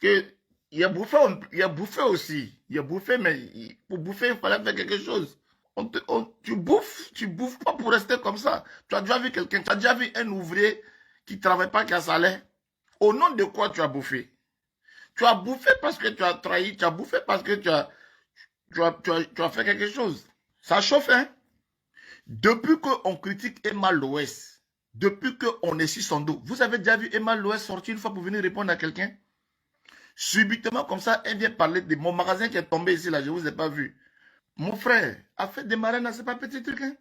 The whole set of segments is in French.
que il a bouffé, il a bouffé aussi. Il a bouffé, mais pour bouffer, il fallait faire quelque chose. Tu bouffes pas pour rester comme ça. Tu as déjà vu quelqu'un, tu as déjà vu un ouvrier qui ne travaille pas, qui a salaire. Au nom de quoi tu as bouffé? Tu as bouffé parce que tu as trahi, tu as bouffé parce que tu as fait quelque chose. Ça chauffe, hein? Depuis qu'on critique Emma Loès, depuis qu'on est sur son dos, vous avez déjà vu Emma Loès sortir une fois pour venir répondre à quelqu'un? Subitement, comme ça, elle vient parler de mon magasin qui est tombé ici, là, je ne vous ai pas vu. Mon frère a fait des marraines, c'est pas petit truc, hein?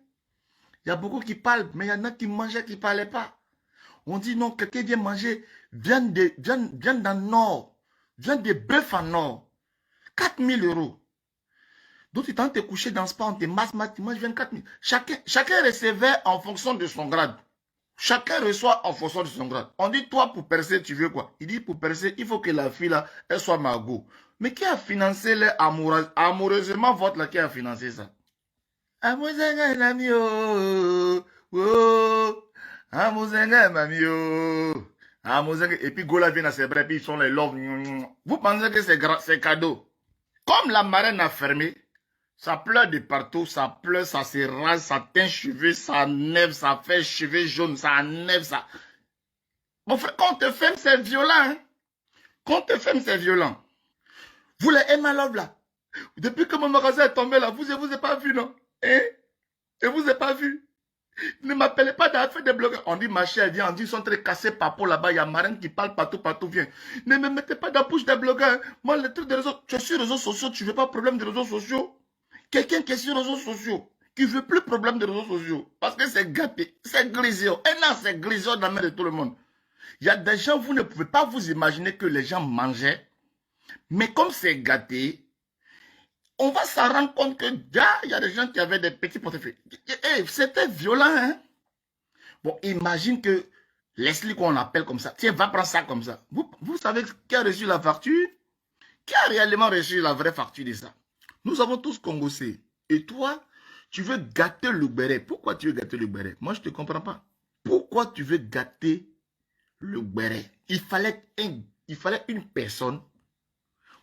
Il y a beaucoup qui parlent, mais il y en a qui mangeaient, qui ne parlaient pas. On dit non, quelqu'un vient manger, vient dans le nord, vient des bœufs en nord. 4 000 euros. D'autres, ils tentent de te coucher dans ce spa, on te masse, tu manges 24 000. Chacun recevait en fonction de son grade. Chacun reçoit en fonction de son grade. On dit, toi, pour percer, tu veux quoi? Il dit, pour percer, il faut que la fille, là, elle soit magot. Mais qui a financé les amoureusement votre, là, qui a financé ça? Amouzenga, nami, oh, oh, amouzenga, mami, oh. Et puis, Gola vient à ses bras, puis ils sont les love. Vous pensez que c'est cadeau? Comme la marraine a fermé, ça pleure de partout, ça pleure, ça se rase, ça teint cheveux, ça nève, ça fait cheveux jaunes, ça nève, ça... Mon frère, quand on te ferme, c'est violent. Hein? Quand on te ferme, c'est violent. Vous les Emma Love là, depuis que mon magasin est tombé là, vous ne vous avez pas vu, non? Hein? Je ne vous ai pas vu. Ne m'appelez pas d'affaires de blogueurs. On dit, ma chère, viens, on dit, ils sont très cassés par là là-bas, il y a Marine qui parle partout, viens. Ne me mettez pas dans la bouche des blogueurs. Hein? Moi, le truc des réseaux, tu es sur les réseaux sociaux, tu ne veux pas de problème des réseaux sociaux? Quelqu'un qui est sur les réseaux sociaux, qui ne veut plus de problème des réseaux sociaux, parce que c'est gâté, c'est grisio. Et là, c'est grisio dans la main de tout le monde. Il y a des gens, vous ne pouvez pas vous imaginer que les gens mangeaient, mais comme c'est gâté, on va s'en rendre compte que il y a des gens qui avaient des petits portefeuilles. C'était violent, hein? Bon, imagine que Leslie, qu'on appelle comme ça, tiens, va prendre ça comme ça. Vous savez qui a reçu la facture? Qui a réellement reçu la vraie facture de ça? Nous avons tous congossé. Et toi, tu veux gâter le béret. Pourquoi tu veux gâter le béret? Moi, je ne te comprends pas. Pourquoi tu veux gâter le béret? Il fallait une personne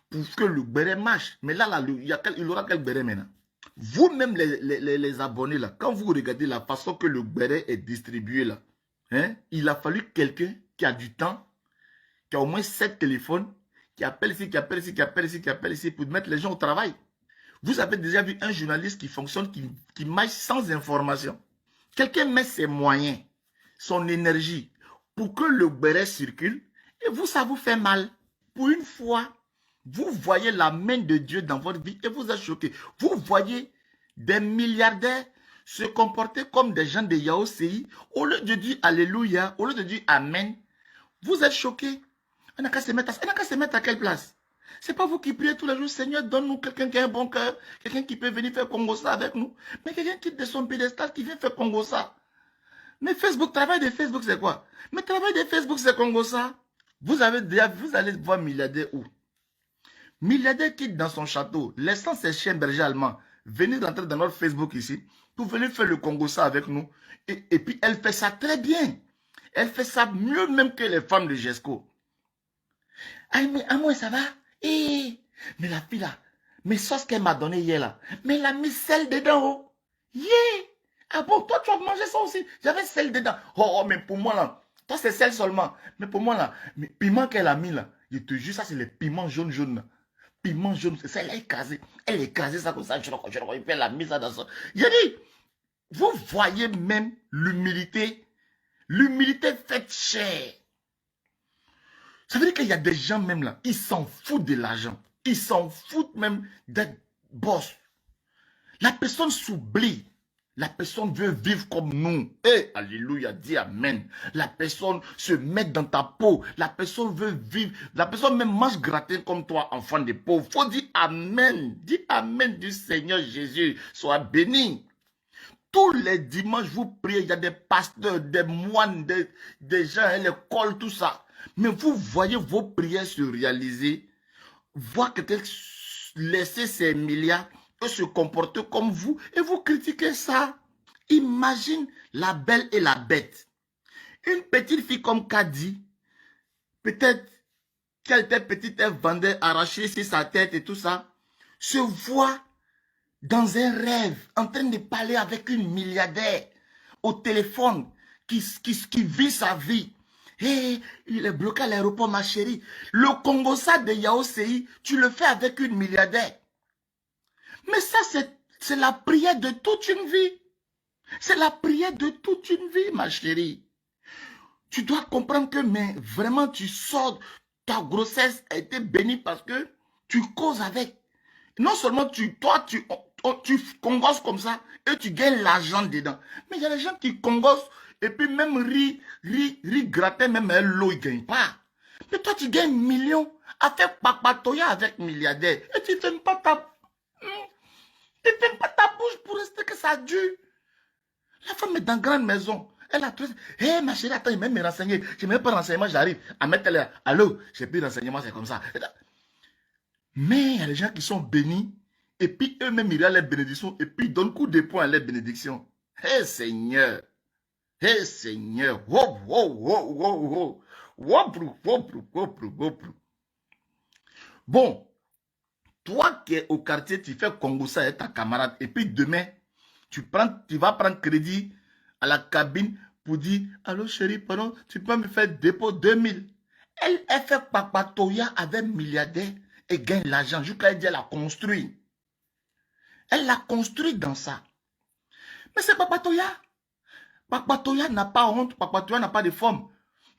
pour que le béret marche. Mais là, il aura quel béret maintenant? Vous-même, les abonnés, là, quand vous regardez la façon que le béret est distribué, là, hein, il a fallu quelqu'un qui a du temps, qui a au moins 7 téléphones, qui appelle ici, qui appelle ici, qui appelle ici, qui appelle ici, pour mettre les gens au travail. Vous avez déjà vu un journaliste qui fonctionne, qui marche sans information. Quelqu'un met ses moyens, son énergie, pour que le béret circule, et vous, ça vous fait mal. Pour une fois, vous voyez la main de Dieu dans votre vie et vous êtes choqué. Vous voyez des milliardaires se comporter comme des gens de Yaosei. Au lieu de dire Alléluia, au lieu de dire Amen, vous êtes choqué. On n'a qu'à se mettre à quelle place? C'est pas vous qui priez tous les jours, Seigneur, donne-nous quelqu'un qui a un bon cœur, quelqu'un qui peut venir faire Congossa avec nous. Mais quelqu'un qui est de son pédestal qui vient faire Congossa. Mais Facebook, travail de Facebook, c'est quoi? Mais travail de Facebook, c'est Congossa. Vous allez voir milliardaire où? Milliardaire quitte dans son château, laissant ses chiens bergers allemands venir rentrer dans notre Facebook ici pour venir faire le Congossa avec nous. Et puis, elle fait ça très bien. Elle fait ça mieux même que les femmes de GESCO. Ah, mais à moi, ça va? Mais la fille là, mais sauce qu'elle m'a donné hier là, mais elle a mis sel dedans. Oh. Yeah. Ah bon, toi tu as mangé ça aussi? J'avais sel dedans. Oh, mais pour moi là, toi c'est sel seulement. Mais pour moi là, mais piment qu'elle a mis là, je te jure, ça c'est les piments jaunes là. Piment jaune, c'est elle est écrasée. Elle est écrasée ça comme ça, elle a mis ça dans ça. J'ai dit, vous voyez même l'humilité. L'humilité fait cher. Ça veut dire qu'il y a des gens même là, ils s'en foutent de l'argent. Ils s'en foutent même d'être boss. La personne s'oublie. La personne veut vivre comme nous. Alléluia, dis Amen. La personne se met dans ta peau. La personne veut vivre. La personne même mange gratin comme toi, enfant de pauvre. Faut dire Amen. Dis Amen du Seigneur Jésus. Sois béni. Tous les dimanches, vous priez. Il y a des pasteurs, des moines, des gens à l'école, tout ça. Mais vous voyez vos prières se réaliser, voir quelqu'un laisser ses milliards et se comporter comme vous, et vous critiquez ça. Imagine la belle et la bête. Une petite fille comme Kadi, peut-être qui était petite, elle vendait, arraché sur sa tête et tout ça, se voit dans un rêve, en train de parler avec une milliardaire au téléphone, qui vit sa vie. Hey, il est bloqué à l'aéroport, ma chérie. Le Congo-ça de Yaosei, tu le fais avec une milliardaire. Mais ça, c'est la prière de toute une vie. C'est la prière de toute une vie, ma chérie. Tu dois comprendre que, mais vraiment, tu sors, ta grossesse a été bénie parce que tu causes avec. Non seulement tu congosses comme ça et tu gagnes l'argent dedans. Mais il y a des gens qui congossent et puis même gratter même l'eau, ils ne gagnent pas. Mais toi, tu gagnes millions à faire papatoya avec milliardaires. Et tu ne fermes pas ta bouche pour rester que ça dure. La femme est dans une grande maison. Elle a tout. Hé, ma chérie, attends, il m'a me renseigner. Je n'ai même pas renseignement, j'arrive à mettre là. Allô, j'ai plus de renseignement, c'est comme ça. Mais il y a des gens qui sont bénis. Et puis eux-mêmes, ils ont les bénédictions. Et puis ils donnent coup de poing à les bénédictions. Hé, Seigneur. Hé, Seigneur. Wop, wop, wop, wop, wop. Wop, wop, wop, wop. Bon. Toi qui es au quartier, tu fais Congo-ça avec ta camarade. Et puis demain, tu vas prendre crédit à la cabine pour dire, allô chérie, pardon, tu peux me faire dépôt 2000. Elle fait papatoya avec milliardaire et gagne l'argent. Jusqu'à elle dit, elle a construit. Elle l'a construit dans ça. Mais c'est papatoya. Papatoya n'a pas honte, papatoya n'a pas de forme.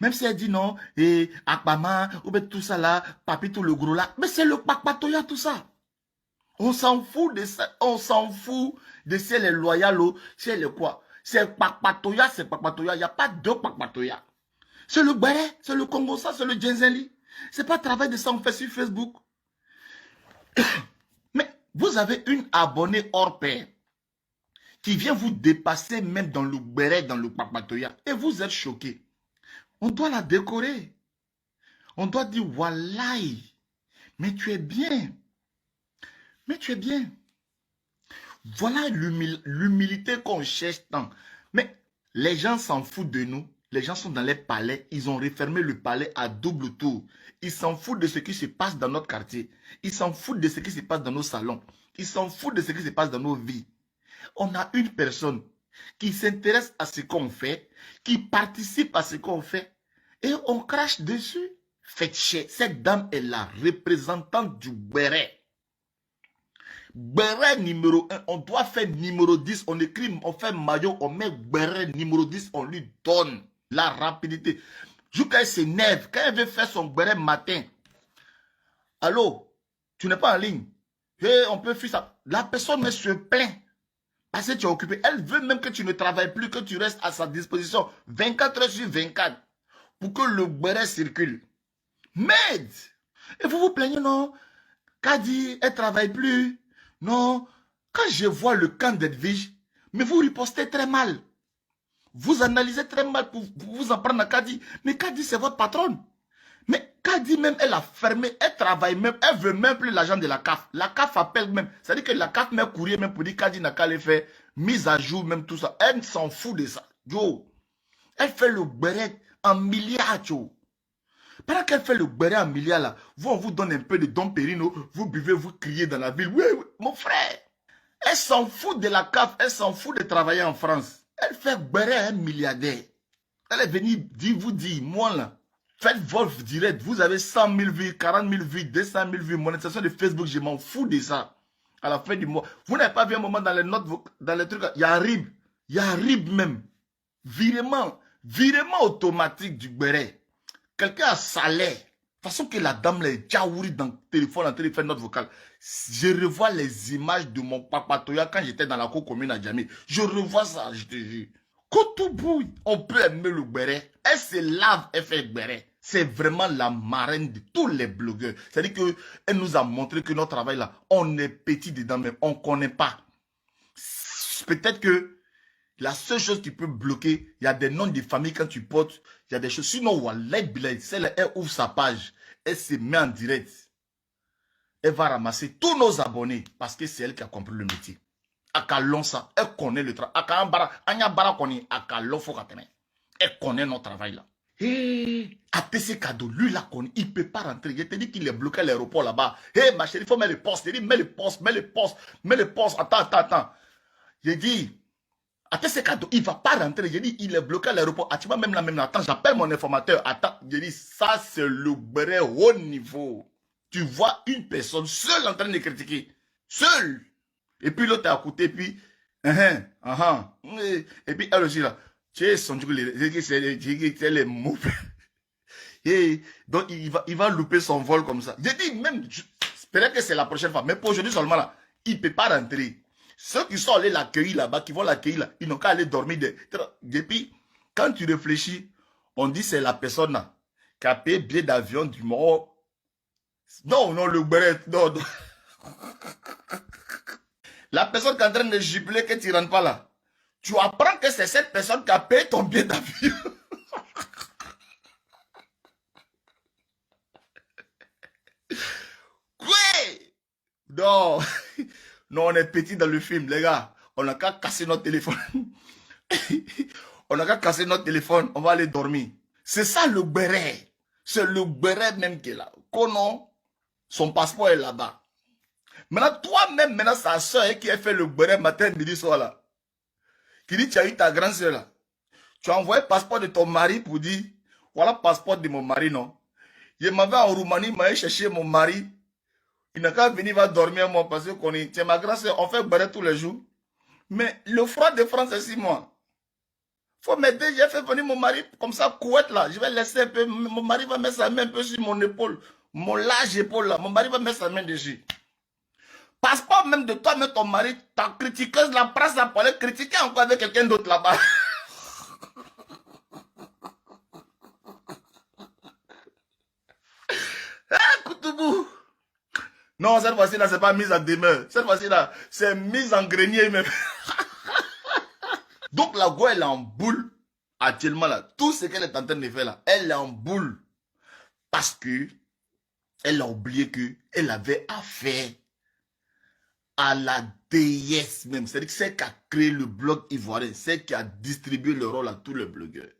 Même si elle dit non, et Akbama, ou bien tout ça là, papi tout le gros là. Mais c'est le papatoya tout ça. On s'en fout de ça. On s'en fout de si elle est loyale ou si elle est quoi. C'est papatoya, c'est papatoya. Il n'y a pas deux papatoya. C'est le Béret, c'est le Congo, ça, c'est le Djenzeli. C'est pas travail de ça, on fait sur Facebook. Mais vous avez une abonnée hors pair qui vient vous dépasser même dans le Béret, dans le papatoya. Et vous êtes choqué. On doit la décorer. On doit dire, wallahi, mais tu es bien. Mais tu es bien. Voilà l'humilité qu'on cherche tant. Mais les gens s'en foutent de nous. Les gens sont dans les palais. Ils ont refermé le palais à double tour. Ils s'en foutent de ce qui se passe dans notre quartier. Ils s'en foutent de ce qui se passe dans nos salons. Ils s'en foutent de ce qui se passe dans nos vies. On a une personne qui s'intéresse à ce qu'on fait, qui participe à ce qu'on fait, et on crache dessus. Faites chier. Cette dame est la représentante du Béret. Béret numéro 1, on doit faire numéro 10, on écrit, on fait maillot, on met Béret numéro 10, on lui donne la rapidité. Jusqu'à elle s'énerve, quand elle veut faire son Béret matin. Allô, tu n'es pas en ligne. Hey, on peut faire ça. La personne se plaint parce que tu es occupé. Elle veut même que tu ne travailles plus, que tu restes à sa disposition 24 heures sur 24 pour que le Béret circule. Merde! Et vous vous plaignez, non? Kadi, elle ne travaille plus. Non, quand je vois le camp d'Edwige, mais vous ripostez très mal. Vous analysez très mal pour vous en prendre à Kadi. Mais Kadi, c'est votre patronne. Mais Kadi même, elle a fermé, elle travaille même, elle veut même plus l'argent de la CAF. La CAF appelle même. C'est-à-dire que la CAF met courrier même pour dire Kadi n'a qu'à les faire, mise à jour, même tout ça. Elle s'en fout de ça. Yo, elle fait le Béret en milliards, yo. Pendant qu'elle fait le Béret en milliards là, on vous donne un peu de Dom Périno, vous buvez, vous criez dans la ville. Oui, oui, mon frère. Elle s'en fout de la CAF, elle s'en fout de travailler en France. Elle fait Béret un milliardaire. Elle est venue vous dire, moi là, faites votre direct, vous avez 100 000 vues, 40 000 vues, 200 000 vues, monétisation de Facebook, je m'en fous de ça. À la fin du mois, vous n'avez pas vu un moment dans les notes, dans les trucs, il y a RIB même. Virement automatique du Béret. Quelqu'un a salaire. De toute façon que la dame est déjà ouvrie dans le téléphone en train de faire note vocale. Je revois les images de mon papatoya quand j'étais dans la cour commune à Djamé. Je revois ça, je te jure. Quand tout bouille, on peut aimer le Béret. Elle se lave, elle fait Béret. C'est vraiment la marraine de tous les blogueurs. C'est-à-dire qu'elle nous a montré que notre travail là, on est petit dedans, mais on ne connaît pas. Peut-être que la seule chose qui peut bloquer, il y a des noms de famille quand tu portes, il y a des choses. Sinon, Wallah Bilay, celle-là, elle ouvre sa page, elle se met en direct. Elle va ramasser tous nos abonnés parce que c'est elle qui a compris le métier. Akalon ça, elle connaît le travail. Elle connaît notre travail là. ATC cadeau, lui là, il ne peut pas rentrer. Je te dis qu'il est bloqué à l'aéroport là-bas. Hé, ma chérie, il faut mettre les postes. Je dis, mets les postes, mets les postes, mets les postes. Attends. J'ai dit, ATC cadeau, il ne va pas rentrer. J'ai dit, il est bloqué à l'aéroport. Ah, tu vois, même là, attends, j'appelle mon informateur. Attends, j'ai dit, ça, c'est le vrai haut niveau. Tu vois une personne seule en train de critiquer. Seule. Et puis l'autre à côté, puis, et puis elle aussi là. Tu sais, son truc, c'est les mots. Et donc, il va louper son vol comme ça. J'ai dit, même, j'espère que c'est la prochaine fois. Mais pour aujourd'hui seulement, là, il ne peut pas rentrer. Ceux qui sont allés l'accueillir là-bas, qui vont l'accueillir là, ils n'ont qu'à aller dormir. Depuis, quand tu réfléchis, on dit c'est la personne là, qui a payé billet d'avion du mort. Non, le bret, non. La personne qui est en train de jubiler que tu ne rentres pas là. Tu apprends que c'est cette personne qui a payé ton billet d'avion. Non, non, on est petit dans le film, les gars. On n'a qu'à casser notre téléphone. On n'a qu'à casser notre téléphone, on va aller dormir. C'est ça le béret. C'est le béret même qui est là. Konon, son passeport est là-bas. Maintenant, toi-même, maintenant, sa soeur qui a fait le béret matin, midi, soir là. Qui dit, tu as eu ta grande soeur là. Tu as envoyé le passeport de ton mari pour dire, voilà le passeport de mon mari, non. Je m'avais en Roumanie, il m'a cherché mon mari. Il n'a qu'à venir, va dormir moi parce qu'on est. C'est ma grande soeur, on fait béret tous les jours. Mais le froid de France, c'est 6 mois. Faut m'aider, j'ai fait venir mon mari comme ça, couette là. Je vais laisser un peu, mon mari va mettre sa main un peu sur mon épaule. Mon large épaule là, mon mari va mettre sa main dessus. Passeport même de toi, même ton mari, ta critiqueuse, la presse, la pour aller critiquer encore avec quelqu'un d'autre là-bas. Ah, Koutoubou. Non, cette fois-ci là, c'est pas mise en demeure. Cette fois-ci là, c'est mise en grenier même. Donc la go, elle est en boule actuellement là. Tout ce qu'elle est en train de faire là, elle est en boule. Parce que elle a oublié qu'elle avait affaire à la déesse même. C'est-à-dire celle qui a créé le blog ivoirien, celle qui a distribué le rôle à tous les blogueurs.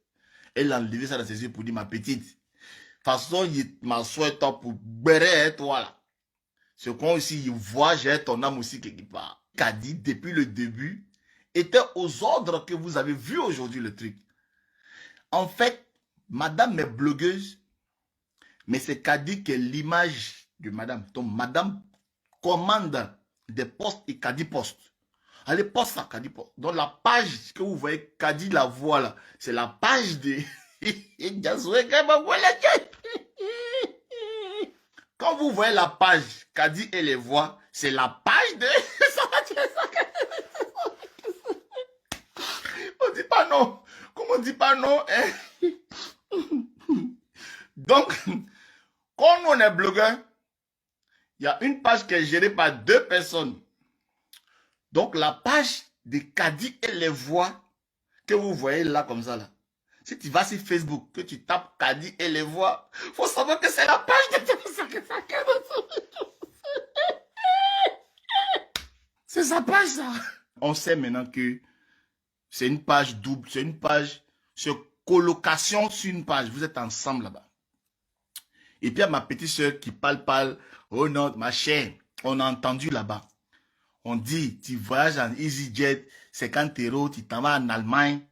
Elle a enlevé ça dans ses yeux pour dire, ma petite, de toute façon, il m'a souhaité pour bérer toi là. Ce qu'on aussi, il voit, j'ai ton âme aussi quelque part. Qu'a dit depuis le début, était aux ordres que vous avez vu aujourd'hui le truc. En fait, madame est blogueuse, mais c'est Kadi qui est l'image de madame. Donc, madame commande des posts et Kadi poste. Allez, poste ça, Kadi poste. Donc, la page que vous voyez, Kadi la voix là, c'est la page de... Quand vous voyez la page Kadi et les voix, c'est la page de... On dit pas non. Comment on dit pas non, hein? Donc, quand on est blogueur, il y a une page qui est gérée par 2 personnes. Donc, la page de Kadi et les voix que vous voyez là comme ça, là. Si tu vas sur Facebook, que tu tapes Kadi et les voix, il faut savoir que c'est la page de... C'est sa page, ça. On sait maintenant que c'est une page double, c'est une page, c'est colocation sur une page. Vous êtes ensemble là-bas. Et puis, à ma petite soeur qui parle, oh non, ma chère, on a entendu là-bas. On dit, tu voyages en EasyJet, 50 €, tu t'en vas en Allemagne,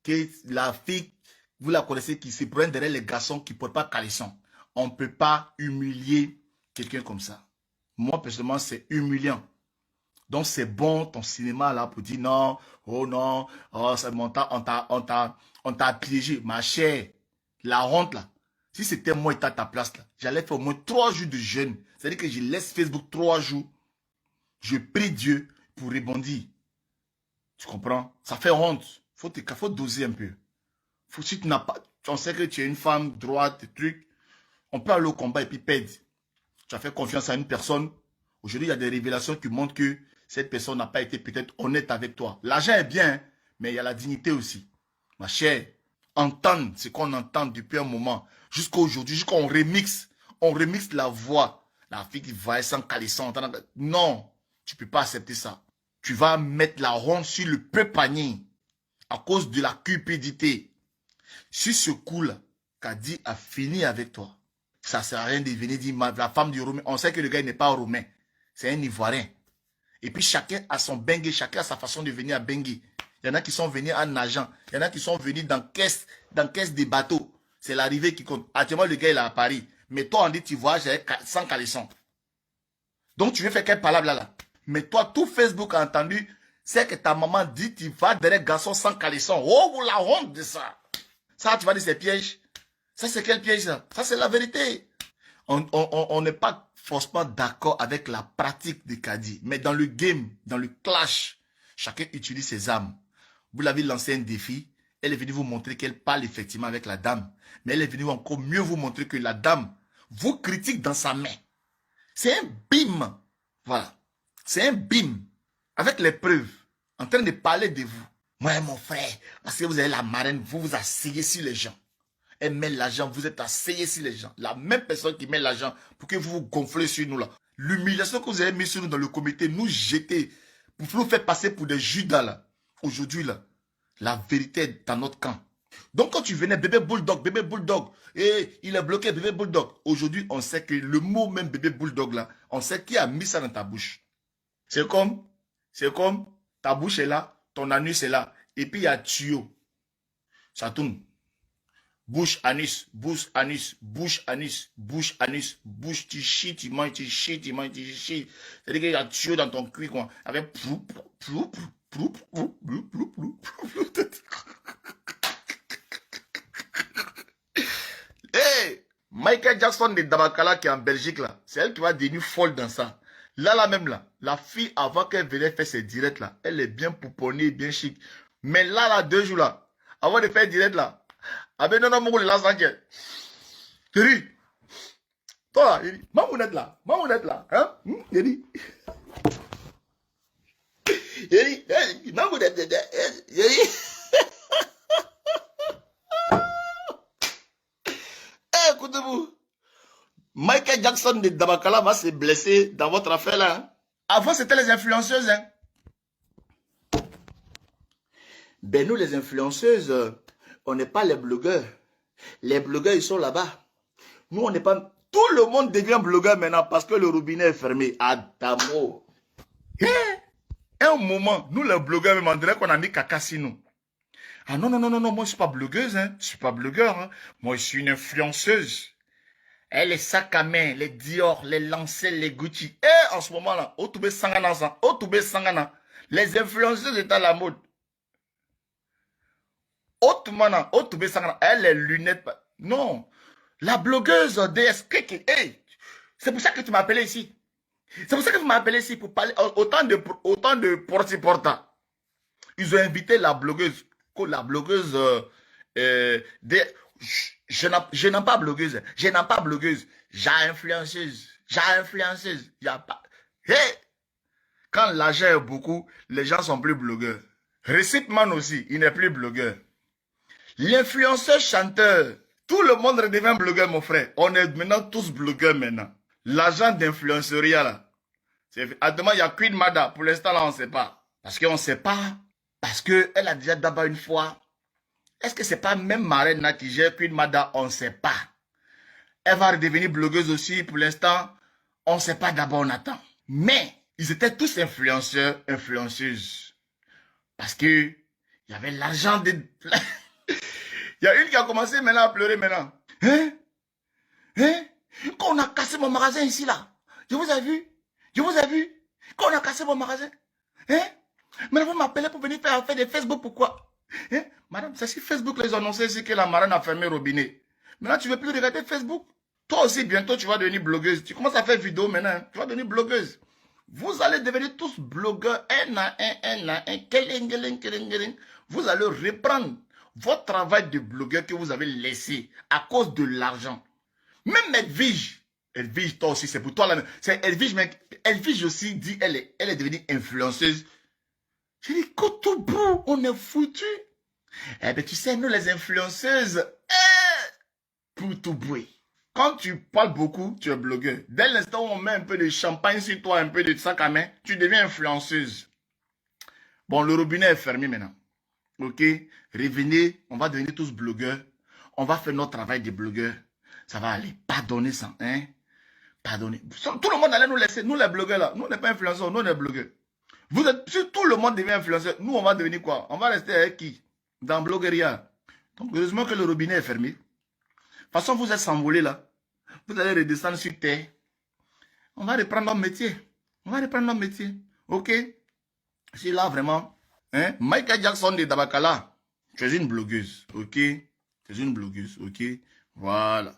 que la fille, vous la connaissez, qui se prend derrière les garçons qui ne portent pas caleçon. On ne peut pas humilier quelqu'un comme ça. Moi, personnellement, c'est humiliant. Donc, c'est bon ton cinéma là pour dire non, oh, c'est mon temps, on t'a piégé. Ma chère, la honte là. Si c'était moi et à ta place là, j'allais faire au moins 3 jours de jeûne. C'est-à-dire que je laisse Facebook 3 jours. Je prie Dieu pour rebondir. Tu comprends? Ça fait honte. Faut doser un peu. Si tu n'as pas, on sait que tu es une femme droite, truc, on peut aller au combat et puis perdre. Tu as fait confiance à une personne. Aujourd'hui, il y a des révélations qui montrent que cette personne n'a pas été peut-être honnête avec toi. L'argent est bien, hein, mais il y a la dignité aussi. Ma chère, entendre ce qu'on entend depuis un moment, jusqu'à aujourd'hui, jusqu'à on remixe la voix. La fille qui va sans caleçon. Non, tu ne peux pas accepter ça. Tu vas mettre la honte sur le peu panier à cause de la cupidité. Sur ce coup-là, Kadi a fini avec toi. Ça ne sert à rien de venir dire la femme du Roumain. On sait que le gars n'est pas roumain. C'est un Ivoirien. Et puis chacun a son bengue, chacun a sa façon de venir à bengue. Il y en a qui sont venus en agent. Il y en a qui sont venus dans caisse des bateaux. C'est l'arrivée qui compte. Actuellement, le gars, il est à Paris. Mais toi, on dit, tu voyages sans caleçon. Donc, tu veux faire quelle palabre là? Mais toi, tout Facebook a entendu, c'est que ta maman dit, tu vas derrière garçon sans caleçon. Oh, vous la honte de ça. Ça, tu vas dire, c'est piège. Ça, c'est quel piège ça? Ça, c'est la vérité. On n'est pas forcément d'accord avec la pratique de Kadi. Mais dans le game, dans le clash, chacun utilise ses armes. Vous l'avez lancé un défi. Elle est venue vous montrer qu'elle parle effectivement avec la dame. Mais elle est venue encore mieux vous montrer que la dame vous critique dans sa main. C'est un bim. Voilà. C'est un bim. Avec les preuves. En train de parler de vous. Moi, mon frère, parce que vous avez la marraine, vous vous asseyez sur les gens. Elle met l'argent, vous êtes asseyés sur les gens. La même personne qui met l'argent pour que vous vous gonflez sur nous là. L'humiliation que vous avez mis sur nous dans le comité, nous jeter, pour nous faire passer pour des judas là. Aujourd'hui là, la vérité est dans notre camp. Donc quand tu venais, bébé bulldog, et il est bloqué, bébé bulldog. Aujourd'hui, on sait que le mot même bébé bulldog là, on sait qui a mis ça dans ta bouche. C'est comme, ta bouche est là, ton anus est là, et puis il y a tuyau. Ça tourne. Bouche, anus, bouche, anus, bouche, anus, bouche, anus, bouche, tu chies, tu manges, tu chies, tu manges, tu chies. C'est-à-dire qu'il y a tuyau dans ton cul, quoi. Avec hey, Michael Jackson de Dabakala qui est en Belgique, là, c'est elle qui va devenir folle dans ça. Là même, là, la fille, avant qu'elle vienne faire ses directs, là, elle est bien pouponnée, bien chic. Mais là, 2 jours, là, avant de faire direct, là, ah ben non, mon là, s'inquiète. Thierry, toi là, mamounette là, hein? Thierry. Thierry, mamounette, Thierry. Écoutez-vous, Michael Jackson de Dabakala va se blesser dans votre affaire là. Hein? Avant, c'était les influenceuses. Hein? Ben nous, les influenceuses, on n'est pas les blogueurs. Les blogueurs, ils sont là-bas. Nous, on n'est pas... Tout le monde devient blogueur maintenant parce que le robinet est fermé. Adamo. Un moment, nous, les blogueurs, même, on dirait qu'on a mis caca sur nous. Ah non, moi, je ne suis pas blogueuse. Hein. Je ne suis pas blogueur. Hein. Moi, je suis une influenceuse. Et les sacs à main, les Dior, les Lancel, les Gucci. Et en ce moment-là, Otoubé Sangana, les influenceuses étaient à la mode. Otoubé Sangana, elle, les lunettes. Non. La blogueuse DSK, hey, c'est pour ça que tu m'as appelé ici. C'est pour ça que tu m'as appelé ici pour parler autant de porta. Ils ont invité la blogueuse. Je n'aime pas blogueuse. J'ai influenceuse. Y a pas. Hey, quand l'argent est beaucoup, les gens sont plus blogueurs. Recipman aussi, il n'est plus blogueur. L'influenceur chanteur. Tout le monde redevient blogueur, mon frère. On est maintenant tous blogueurs maintenant. L'argent d'influenceria là. Actuellement, il y a Queen Mada. Pour l'instant, là, on ne sait pas. Parce qu'on ne sait pas. Parce qu'elle a déjà d'abord une fois. Est-ce que c'est pas même Marraine là qui gère Queen Mada? On ne sait pas. Elle va redevenir blogueuse aussi. Pour l'instant, on ne sait pas, d'abord, on attend. Mais, ils étaient tous influenceurs, influenceuses. Parce que il y avait l'argent de... Il y a une qui a commencé maintenant à pleurer maintenant. Hein? Quand on a cassé mon magasin ici là. Je vous ai vu. Quand on a cassé mon magasin. Hein? Maintenant vous m'appelez pour venir faire des Facebook, pourquoi? Hein? Madame, c'est sur Facebook les annoncer ici que la marraine a fermé le robinet. Maintenant tu ne veux plus regarder Facebook. Toi aussi bientôt tu vas devenir blogueuse. Tu commences à faire vidéo maintenant. Hein? Tu vas devenir blogueuse. Vous allez devenir tous blogueurs. Un à un. Vous allez reprendre votre travail de blogueur que vous avez laissé à cause de l'argent. Même Edwige, toi aussi, c'est pour toi la même. C'est Edwige, mais Edwige aussi dit, elle est devenue influenceuse. Je dis, Kotoubou, on est foutu. Eh bien, tu sais, nous les influenceuses, Kotoubou. Quand tu parles beaucoup, tu es blogueur. Dès l'instant où on met un peu de champagne sur toi, un peu de sac à main, tu deviens influenceuse. Bon, le robinet est fermé maintenant. Ok, revenez, on va devenir tous blogueurs. on va faire notre travail de blogueurs. Ça va aller. Pardonnez ça, hein. Pardonnez. Tout le monde allait nous laisser. Nous, les blogueurs, là. Nous, on n'est pas influenceurs. Nous, on est blogueurs. Vous êtes, si tout le monde devient influenceur, nous, on va devenir quoi? On va rester avec qui? Dans Blogueria. Donc, heureusement que le robinet est fermé. De toute façon, vous êtes s'envolés, là. Vous allez redescendre sur terre. On va reprendre notre métier. On va reprendre notre métier. OK? C'est là, vraiment. Hein? Michael Jackson de Dabakala. Tu es une blogueuse. OK? Tu es une blogueuse. OK? Voilà.